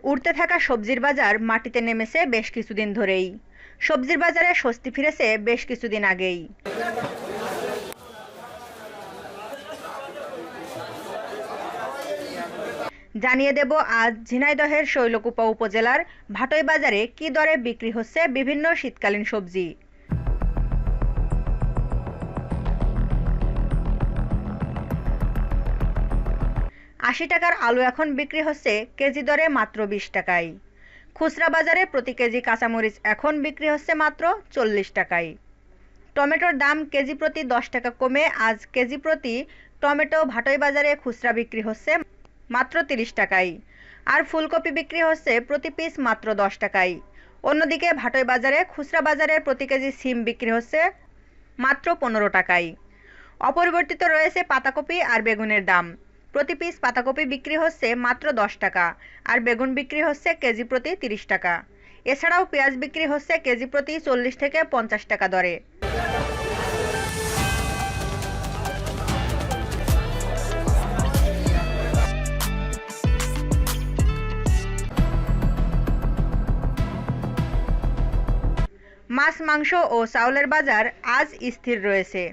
উঠতে থাকা সবজির বাজার মাটিতে নেমেছে বেশ কিছুদিন ধরেই। সবজির বাজারে স্বস্তি ফিরেছে বেশ কিছুদিন আগেই। জানিয়ে দেব আজ ঝিনাইদহের শৈলকুপা উপজেলার ভাটই বাজারে কি দরে বিক্রি হচ্ছে বিভিন্ন শীতকালীন সবজি। ৮০ টাকার আলু এখন বিক্রি হচ্ছে কেজি দরে মাত্র ২০ টাকায়। খুচরা বাজারে প্রতি কেজি কাঁচামরিচ এখন বিক্রি হচ্ছে মাত্র ৪০ টাকায়। টমেটোর দাম কেজি প্রতি ১০ টাকা কমে আজ কেজি প্রতি টমেটো ভাটই বাজারে খুচরা বিক্রি হচ্ছে মাত্র ৩০ টাকায়। আর ফুলকপি বিক্রি হচ্ছে প্রতি পিস মাত্র ১০ টাকায়। অন্যদিকে ভাটই বাজারে খুচরা বাজারে প্রতি কেজি সিম বিক্রি হচ্ছে মাত্র ১৫ টাকায়। অপরিবর্তিত রয়েছে পাতাকপি আর বেগুনের দাম। প্রতি পিস পাতাকপি বিক্রি হচ্ছে মাত্র ১০ টাকা, আর বেগুন বিক্রি হচ্ছে কেজি প্রতি ৩০ টাকা। এছাড়াও পেঁয়াজ বিক্রি হচ্ছে কেজি প্রতি ৪০ থেকে ৫০ টাকা দরে। মাছ, মাংস ও চাউলের বাজার আজ স্থির রয়েছে।